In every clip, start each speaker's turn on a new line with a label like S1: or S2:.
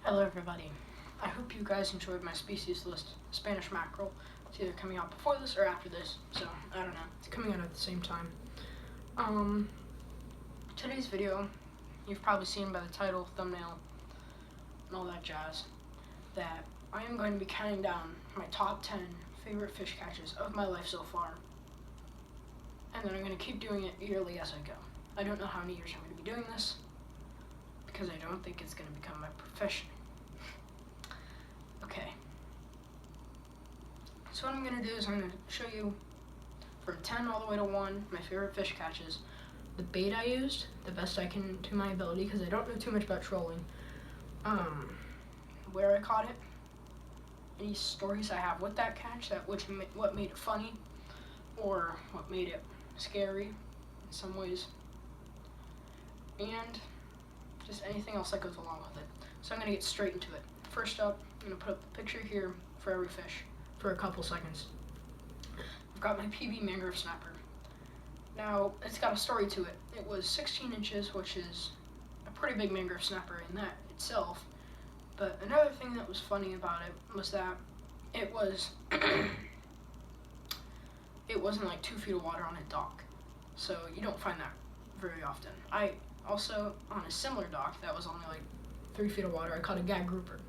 S1: Hello everybody. I hope you guys enjoyed my species list, Spanish mackerel. It's either coming out before this or after this, so I don't know. It's coming out at the same time. Today's video, you've probably seen by the title, thumbnail, and all that jazz, that I am going to be counting down my top 10 favorite fish catches of my life so far. And then I'm going to keep doing it yearly as I go. I don't know how many years I'm going to be doing this, because I don't think it's going to become my profession. Okay. So what I'm going to do is I'm going to show you from 10 all the way to 1, my favorite fish catches, the bait I used, the best I can to my ability, because I don't know too much about trolling, where I caught it, any stories I have with that catch, what made it funny, or what made it scary in some ways, and just anything else that goes along with it. So I'm going to get straight into it. First up, I'm going to put up the picture here for every fish for a couple seconds. I've got my PB mangrove snapper. Now, it's got a story to it. It was 16 inches, which is a pretty big mangrove snapper in that itself. But another thing that was funny about it was that it was it wasn't like 2 feet of water on a dock. So you don't find that very often. I also, on a similar dock that was only like 3 feet of water, I caught a gag grouper.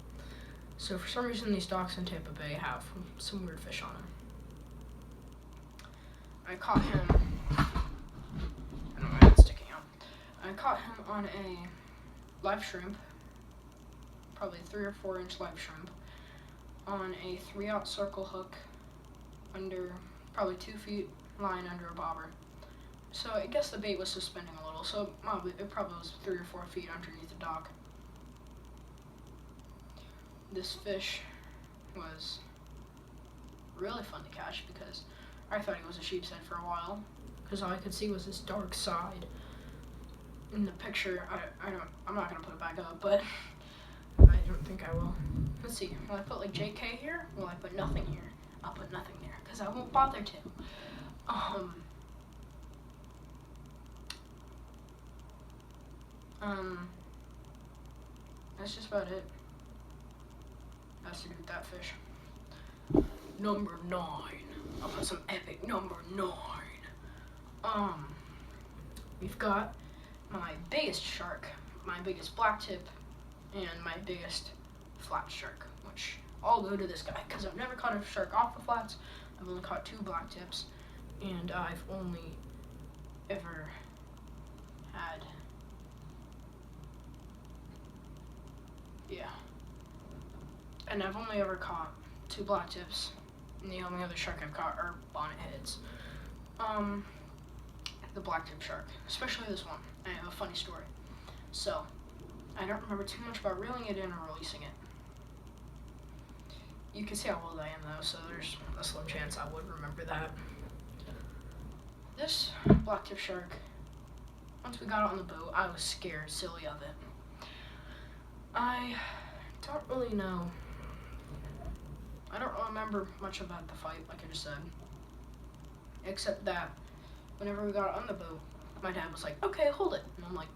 S1: So for some reason these docks in Tampa Bay have some weird fish on them. I caught him, I don't know why it's sticking out. I caught him on a live shrimp, probably 3 or 4 inch live shrimp, on a 3/0 circle hook under probably 2 feet line under a bobber. So I guess the bait was suspending a little, so it probably was 3 or 4 feet underneath the dock. This fish was really fun to catch because I thought he was a sheep's head for a while, because all I could see was this dark side. In the picture, I'm not gonna put it back up, but I don't think I will. Let's see, will I put like JK here? Will I put nothing here? I'll put nothing there, because I won't bother to. That's just about it. Has to do with that fish. Number 9. I'll put some epic number 9. We've got my biggest shark, my biggest black tip, and my biggest flat shark, which all go to this guy, because I've never caught a shark off the flats. I've only caught 2 black tips, and I've only ever had, and I've only ever caught 2 black tips, and the only other shark I've caught are bonnet heads. The black tip shark, especially this one. I have a funny story. So, I don't remember too much about reeling it in or releasing it. You can see how old I am though, so there's a slim chance I would remember that. This black tip shark, once we got it on the boat, I was scared silly of it. I don't really know. I don't remember much about the fight, like I just said. Except that whenever we got it on the boat, my dad was like, okay, hold it. And I'm like,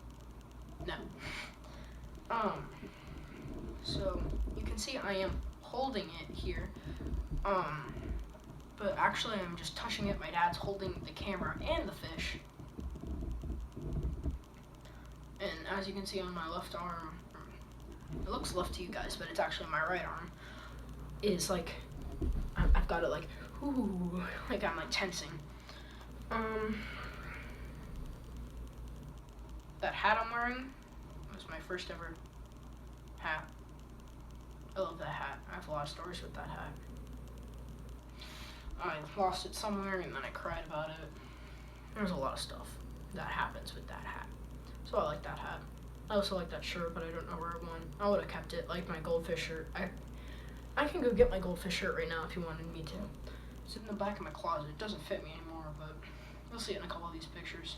S1: no. So you can see I am holding it here. But actually I'm just touching it. My dad's holding the camera and the fish. And as you can see on my left arm, it looks left to you guys, but it's actually my right arm, is like, I've got it like, ooh, like I'm like tensing. That hat I'm wearing was my first ever hat. I love that hat. I have a lot of stories with that hat. I lost it somewhere and then I cried about it. There's a lot of stuff that happens with that hat. So I like that hat. I also like that shirt, but I don't know where it went. I would have kept it, like my goldfish shirt. I can go get my goldfish shirt right now if you wanted me to. It's in the back of my closet. It doesn't fit me anymore, but you'll see it in a couple of these pictures.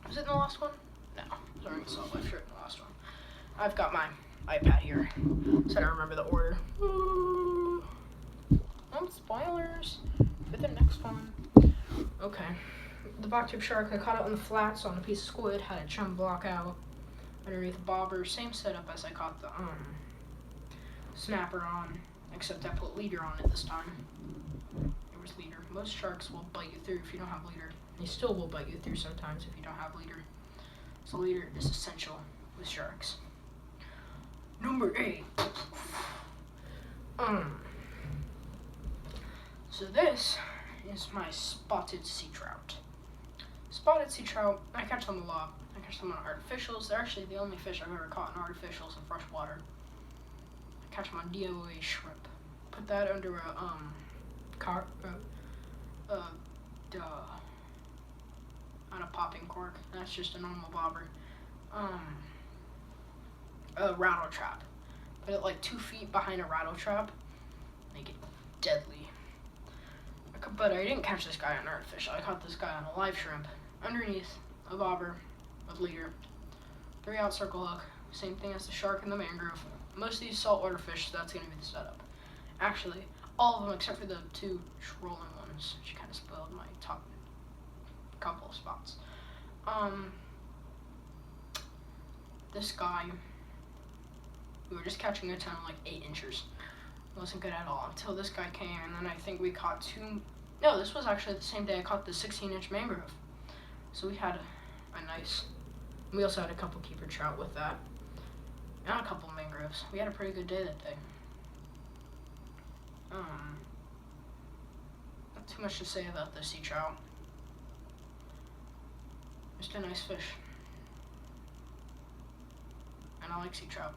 S1: Was it in the last one? No, I was wearing a soft life shirt in the last one. I've got my iPad here, so I don't remember the order. Spoilers for the next one. Okay. The black tip shark, I caught it on the flats on a piece of squid, had a chum block out underneath the bobber. Same setup as I caught the snapper on, except I put leader on it this time. There was leader. Most sharks will bite you through if you don't have leader. They still will bite you through sometimes if you don't have leader. So leader is essential with sharks. Number 8. So this is my spotted sea trout. Spotted sea trout, I catch them a lot. I catch them on artificials. They're actually the only fish I've ever caught in artificials in freshwater. I catch them on DOA shrimp. Put that under a on a popping cork. That's just a normal bobber. A rattle trap. Put it like 2 feet behind a rattle trap. Make it deadly. But I didn't catch this guy on artificial. I caught this guy on a live shrimp underneath a bobber with leader. 3-out circle hook. Same thing as the shark in the mangrove. Most of these saltwater fish, that's going to be the setup. Actually, all of them except for the 2 trolling ones. She kind of spoiled my top couple of spots. This guy, we were just catching a ton like 8 inches. It wasn't good at all until this guy came, and then I think we caught 2. No, this was actually the same day I caught the 16-inch mangrove. So we had a nice. We also had a couple keeper trout with that, and a couple mangroves. We had a pretty good day that day. Not too much to say about the sea trout. Just a nice fish. And I like sea trout.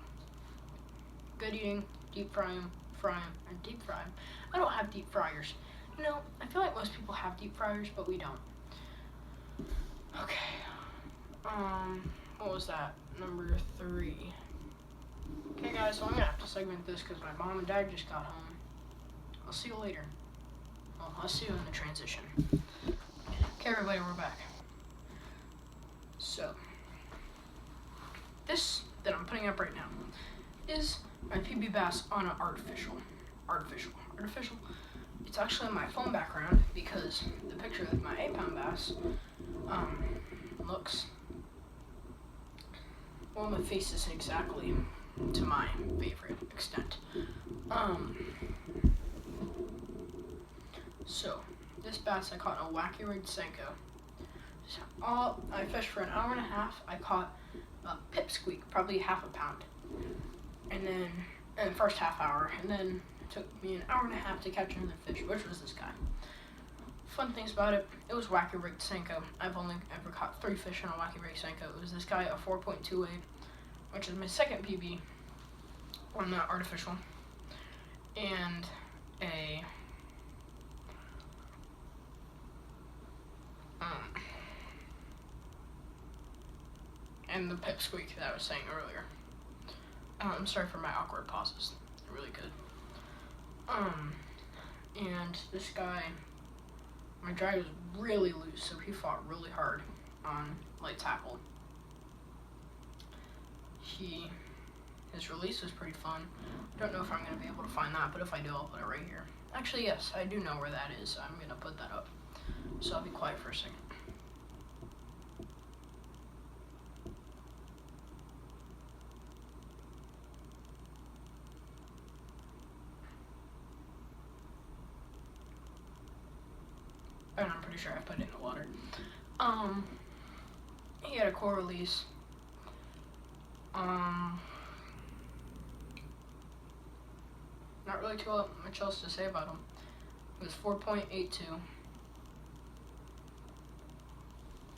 S1: Good eating, deep fry them, and deep fry them. I don't have deep fryers. You know, I feel like most people have deep fryers, but we don't. Okay. What was that? Number 3. Okay, guys, so I'm gonna have to segment this because my mom and dad just got home. I'll see you later. Well, I'll see you in the transition. Okay, everybody, we're back. So, this that I'm putting up right now is my PB bass on an artificial. It's actually on my phone background because the picture of my 8-pound bass looks, well, my face isn't exactly to my favorite extent. So this bass I caught in a wacky rigged Senko. So I fished for an hour and a half. I caught a pipsqueak, probably half a pound, and then in the first half hour, and then it took me an hour and a half to catch another fish, which was this guy. Fun things about it, it was wacky rigged Senko. I've only ever caught 3 fish on a wacky rigged Senko. It was this guy, a 4.28, which is my second PB on the artificial, and a and the pipsqueak that I was saying earlier. I'm sorry for my awkward pauses. They're really good. And this guy, my drag was really loose, so he fought really hard on light tackle. His release was pretty fun. I don't know if I'm going to be able to find that, but if I do, I'll put it right here. Actually, yes, I do know where that is, so I'm going to put that up. So I'll be quiet for a second. And I'm pretty sure I put it in the water. He had a core release. Not really too much else to say about him. It was 4.82.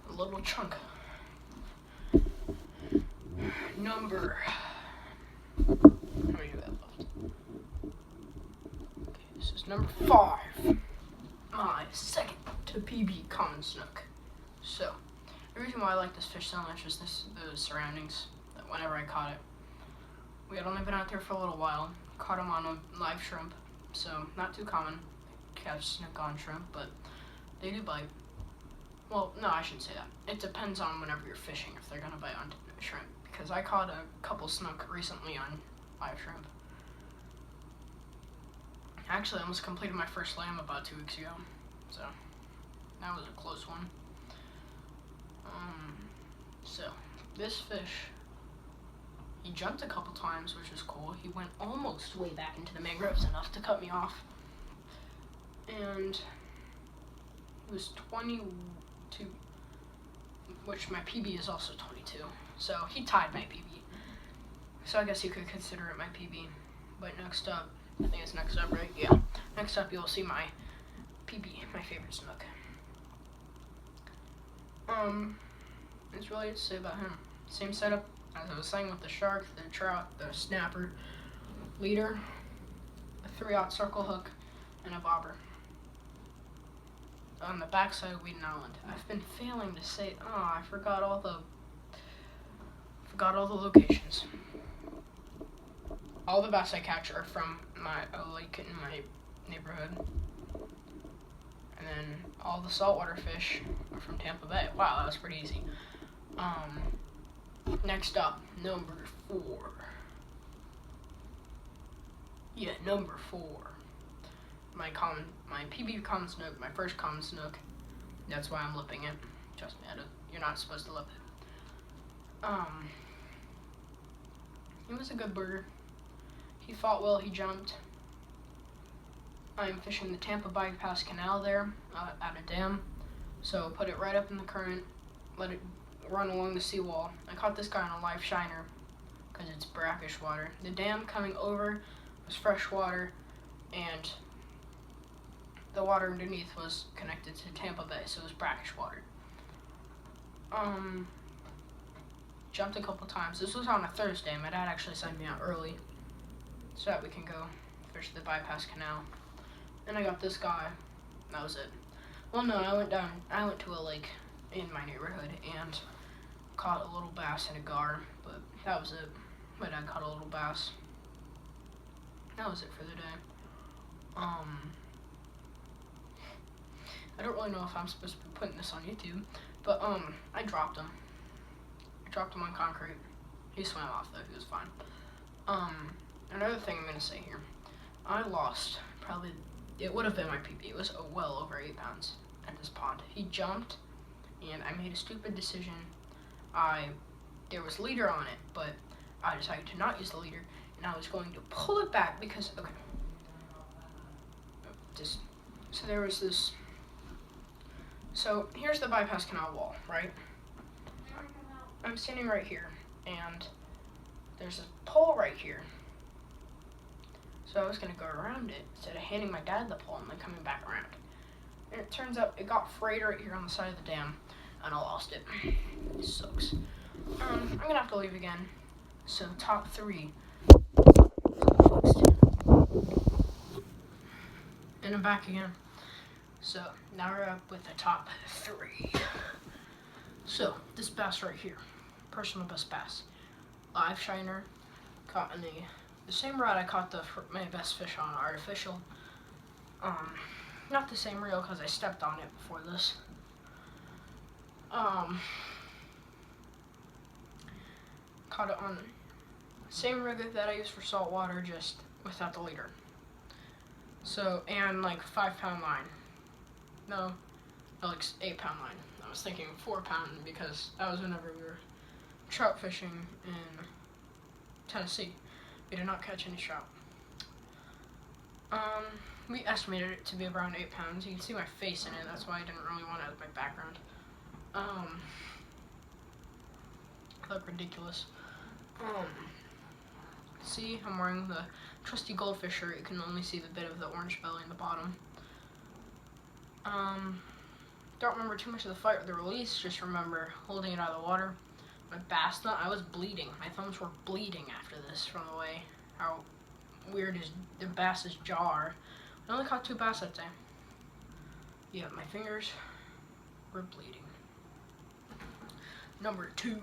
S1: A little chunk. Number. How many do I have left? Okay, this is number 5. My second to PB common snook. So, the reason why I like this fish so much is the surroundings. That whenever I caught it, we had only been out there for a little while. Caught him on a live shrimp, so not too common to catch snook on shrimp, but they do bite. Well, no, I shouldn't say that. It depends on whenever you're fishing if they're gonna bite on shrimp. Because I caught a couple snook recently on live shrimp. Actually, I almost completed my first lamb about 2 weeks ago, so that was a close one. So this fish He jumped a couple times, which was cool. He went almost way back into the mangroves enough to cut me off. And it was 22, which my PB is also 22. So he tied my PB. So I guess you could consider it my PB. But next up, I think it's next up, right? Yeah. Next up, you'll see my PB, my favorite snook. There's really to say about him. Same setup as I was saying with the shark, the trout, the snapper, leader, a 3/0 circle hook, and a bobber. On the backside of Weeden Island. I've been failing to say. Oh, I forgot all the locations. All the bass I catch are from a lake in my neighborhood. And then all the saltwater fish are from Tampa Bay. Wow, that was pretty easy. Next up, number 4. Yeah, number 4. My PB common snook, my first common snook. That's why I'm lipping it. Trust me, you're not supposed to lip it. He was a good bird. He fought well, he jumped. I'm fishing the Tampa Bypass Canal there, at a dam. So put it right up in the current, let it run along the seawall. I caught this guy on a live shiner, because it's brackish water. The dam coming over was fresh water, and the water underneath was connected to Tampa Bay, so it was brackish water. Jumped a couple times. This was on a Thursday. My dad actually sent me out early so that we can go fish the Bypass Canal. And I got this guy. That was it. Well, no, I went to a lake in my neighborhood and caught a little bass in a gar, but that was it. My dad caught a little bass. That was it for the day. I don't really know if I'm supposed to be putting this on YouTube, but I dropped him. I dropped him on concrete. He swam off though, he was fine. Another thing I'm gonna say here, I lost probably, it would have been my PB. It was well over 8 pounds at this pond. He jumped, and I made a stupid decision. There was leader on it, but I decided to not use the leader, and I was going to pull it back because, okay, so there was this. So here's the Bypass Canal wall, right? I'm standing right here, and there's a pole right here. So I was gonna go around it instead of handing my dad the pole and then coming back around. And it turns out it got frayed right here on the side of the dam, and I lost it. It sucks. I'm gonna have to leave again. So top 3. And I'm back again. So now we're up with the top 3. So this bass right here, personal best bass, live shiner, caught in the same rod I caught my best fish on, artificial. Not the same reel because I stepped on it before this. Caught it on the same rig that I use for saltwater, just without the leader. So, and like 5-pound line. No, like 8-pound line. I was thinking 4-pound because that was whenever we were trout fishing in Tennessee. We did not catch any trout. We estimated it to be around 8 pounds. You can see my face in it. That's why I didn't really want it as my background. I look ridiculous. See, I'm wearing the trusty goldfish shirt. You can only see the bit of the orange belly in the bottom. Don't remember too much of the fight or the release. Just remember holding it out of the water. My bass nut, I was bleeding. My thumbs were bleeding after this from the way how weird is the bass's jaw are. I only caught 2 bass that day. Yeah, my fingers were bleeding. Number 2.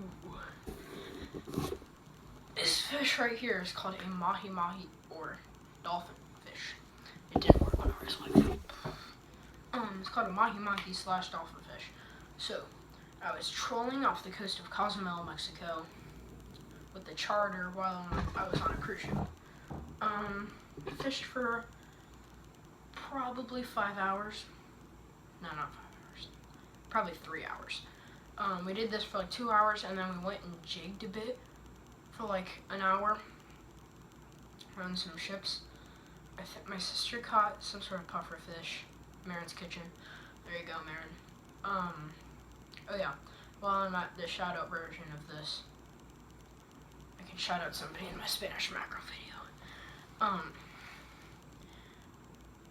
S1: This fish right here is called a mahi-mahi, or dolphin fish. It didn't work when I was like, it's called a mahi-mahi / dolphin fish. So, I was trolling off the coast of Cozumel, Mexico, with the charter while I was on a cruise ship. Fished for probably 5 hours. No, not 5 hours. Probably 3 hours. We did this for like 2 hours, and then we went and jigged a bit for like an hour around some ships. I think my sister caught some sort of puffer fish. Marin's kitchen. There you go, Marin. Oh yeah. While I'm at the shout out version of this, I can shout out somebody in my Spanish macro video.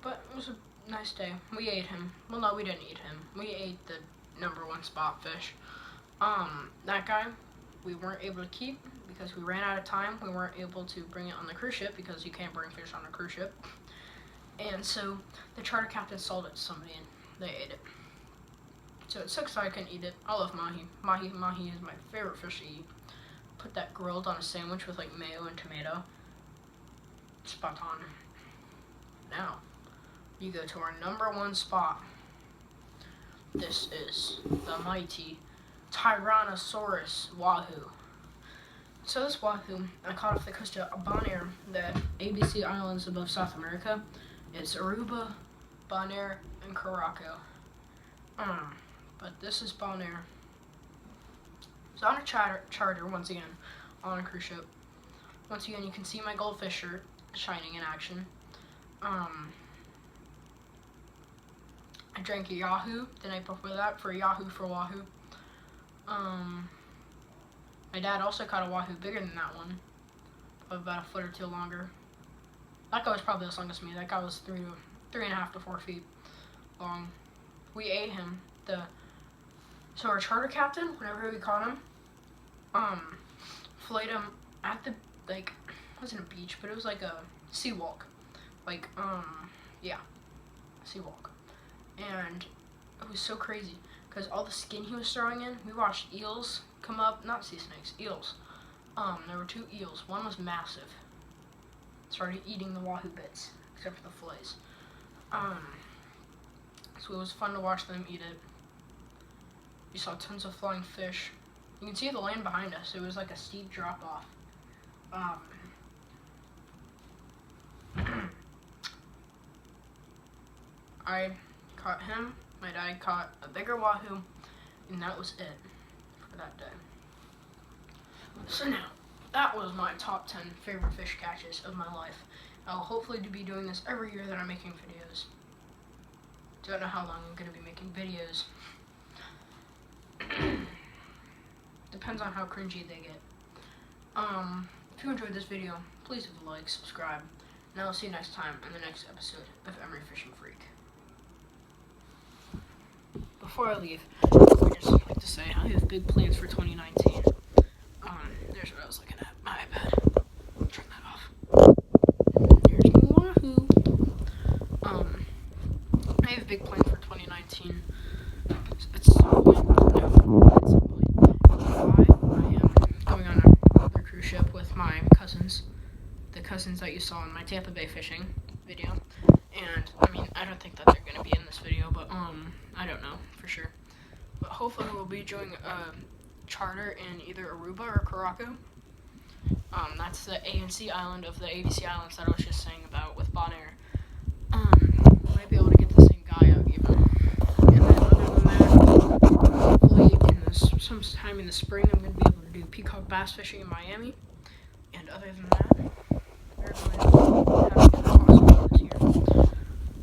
S1: But it was a nice day. We ate him. Well, no, we didn't eat him. We ate the #1 spot fish. That guy we weren't able to keep because we ran out of time. We weren't able to bring it on the cruise ship because you can't bring fish on a cruise ship. And so the charter captain sold it to somebody and they ate it. So it sucks that I couldn't eat it. I love mahi. Mahi is my favorite fish to eat. Put that grilled on a sandwich with like mayo and tomato. Spot on. Now, you go to our #1 spot. This is the mighty Tyrannosaurus wahoo. So this wahoo, I caught off the coast of Bonaire, the ABC Islands above South America. It's Aruba, Bonaire, and Curaçao. But this is Bonaire. So on a charter, once again, on a cruise ship. Once again, you can see my goldfish shirt shining in action. I drank a Yahoo the night before that for Yahoo for Wahoo. My dad also caught a Wahoo bigger than that one, about a foot or two longer. That guy was probably as long as me. That guy was 3.5 to 4 feet long. We ate him. So our charter captain, whenever we caught him, filleted him at the, like, it wasn't a beach, but it was like a sea walk. Like, yeah, sea walk. And it was so crazy because all the skin he was throwing in, we watched eels come up, not sea snakes, eels. There were 2 eels. One was massive. Started eating the wahoo bits, except for the fillets. So it was fun to watch them eat it. You saw tons of flying fish. You can see the land behind us. It was like a steep drop off. I caught him. My dad caught a bigger wahoo, and that was it for that day. So now, that was my top 10 favorite fish catches of my life. I'll hopefully be doing this every year that I'm making videos. Don't know how long I'm going to be making videos. Depends on how cringy they get. If you enjoyed this video, please leave a like, subscribe, and I'll see you next time in the next episode of Emery Fishing Freak. Before I leave, I would just like to say I have big plans for 2019. There's what I was looking at. My iPad. Turn that off. Here's my wahoo. I have big plans for 2019. At some point, I am going on another cruise ship with my cousins. The cousins that you saw in my Tampa Bay fishing video. And, I mean, I don't think that they're going to be in this video, but, I don't know for sure. But hopefully we'll be doing a charter in either Aruba or Curaçao. That's the ANC island of the ABC Islands that I was just saying about with Bonaire. We might be able to get the same guy out even. And then other than that, hopefully sometime in the spring I'm going to be able to do peacock bass fishing in Miami. And other than that, we're going to have a good awesome this year.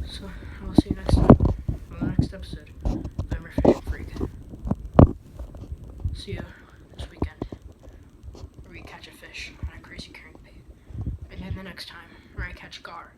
S1: So I will see you next time on the next episode of Emery Fishing Freak. See you this weekend, where we catch a fish on a crazy crankbait. And then the next time, where I catch gar.